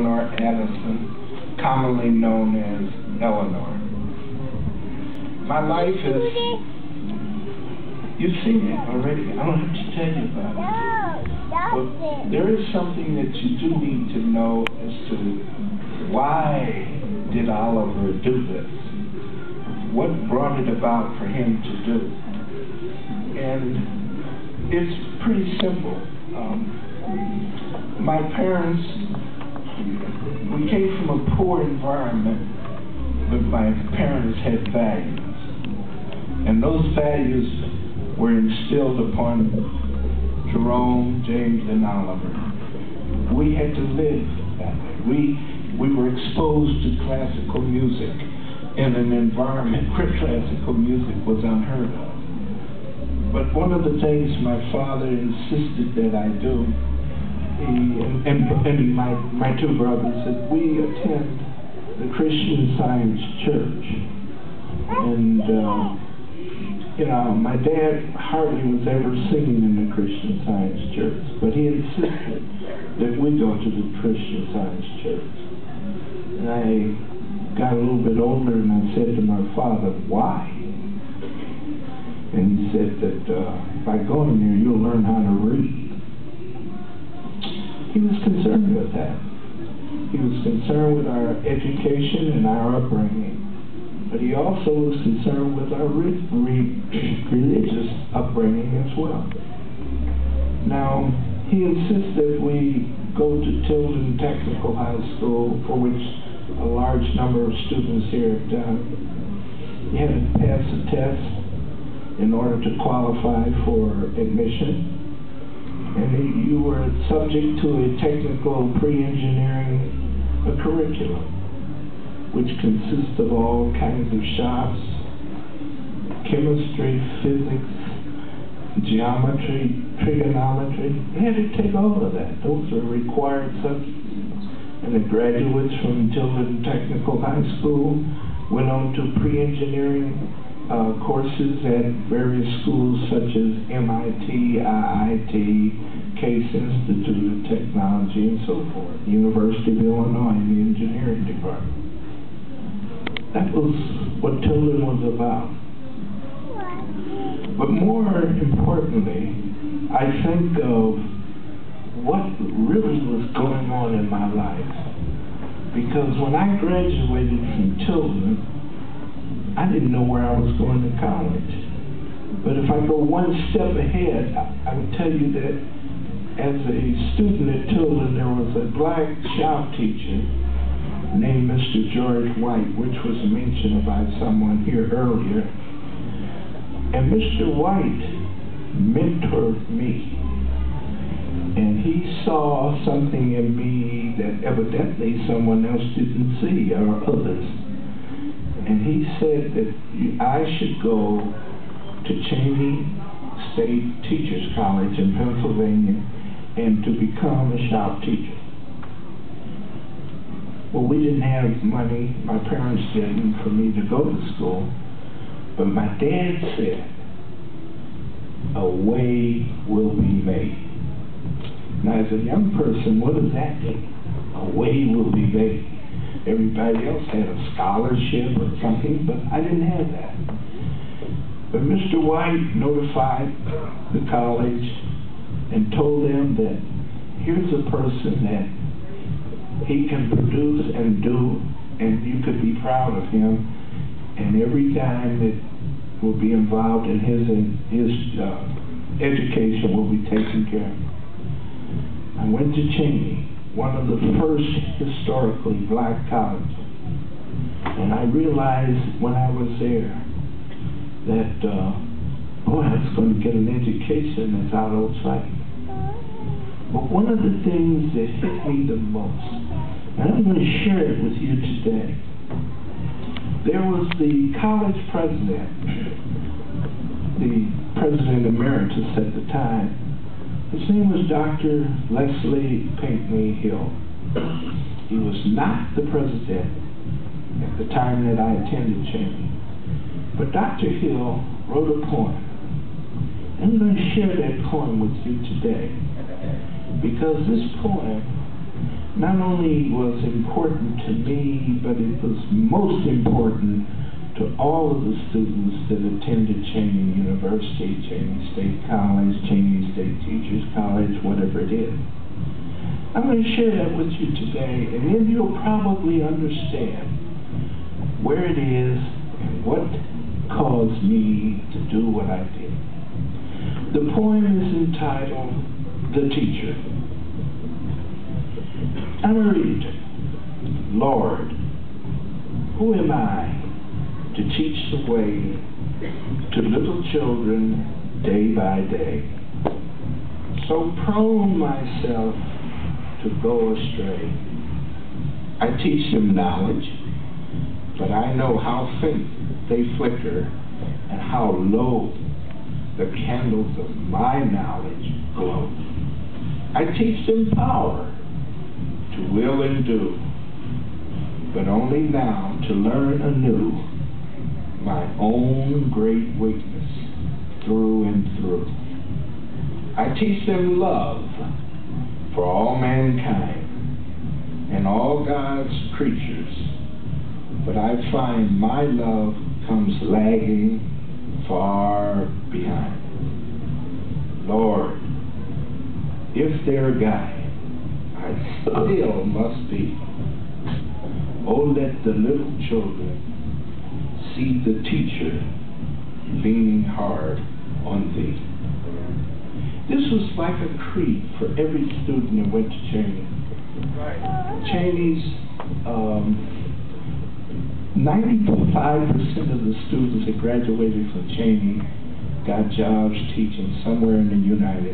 Eleanor Addison, commonly known as Eleanor. My life is, you've seen it already. I don't have to tell you about it. But there is something that you do need to know as to why did Oliver do this? What brought it about for him to do? And it's pretty simple. My parents, we came from a poor environment, but my parents had values. And those values were instilled upon Jerome, James, and Oliver. We had to live that way. We were exposed to classical music in an environment where classical music was unheard of. But one of the things my father insisted that I do, and my two brothers, that we attend the Christian Science Church. And you know, my dad hardly was ever singing in the Christian Science Church, but he insisted that we go to the Christian Science Church. And I got a little bit older and I said to my father, why? And he said that by going there, you'll learn how to read. He was concerned with that. He was concerned with our education and our upbringing. But he also was concerned with our religious upbringing as well. Now, he insisted we go to Tilden Technical High School, for which a large number of students here have done. You had to pass a test in order to qualify for admission. And you were subject to a technical pre-engineering curriculum, which consists of all kinds of shops, chemistry, physics, geometry, trigonometry. You had to take all of that. Those were required subjects. And the graduates from Tilden Technical High School went on to pre-engineering courses at various schools such as MIT, IIT, Case Institute of Technology, and so forth. University of Illinois in the engineering department. That was what Tilden was about. But more importantly, I think of what really was going on in my life. Because when I graduated from Tilden, I didn't know where I was going to college. But if I go one step ahead, I would tell you that as a student at Tilden, there was a black shop teacher named Mr. George White, which was mentioned by someone here earlier. And Mr. White mentored me. And he saw something in me that evidently someone else didn't see, or others. And he said that I should go to Cheney State Teachers College in Pennsylvania and to become a shop teacher. Well, we didn't have money, my parents didn't, for me to go to school. But my dad said, a way will be made. Now, as a young person, what does that mean? A way will be made. Everybody else had a scholarship or something, but I didn't have that. But Mr. White notified the college and told them that here's a person that he can produce and do, and you could be proud of him, and every dime that will be involved in his education will be taken care of. I went to Cheney, one of the first historically black colleges, and I realized when I was there that, boy, I was going to get an education that's out of sight. But one of the things that hit me the most, and I'm going to share it with you today, there was the college president, the president emeritus at the time. His name was Dr. Leslie Pinckney Hill. He was not the president at the time that I attended Cheney. But Dr. Hill wrote a poem. I'm going to share that poem with you today, because this poem not only was important to me, but it was most important to all of the students that attended Cheney University, Cheney State College, Cheney State Teachers College, whatever it is. I'm going to share that with you today, and then you'll probably understand where it is and what caused me to do what I did. The poem is entitled, The Teacher. I'm going to read it. Lord, who am I to teach the way to little children day by day? So prone myself to go astray. I teach them knowledge, but I know how faint they flicker and how low the candles of my knowledge glow. I teach them power to will and do, but only now to learn anew my own great weakness through and through. I teach them love for all mankind and all God's creatures, but I find my love comes lagging far behind. Lord, if their guide I still must be, oh, let the little children see the teacher leaning hard on thee. This was like a creed for every student that went to Cheney. Cheney's 95% of the students that graduated from Cheney got jobs teaching somewhere in the United States.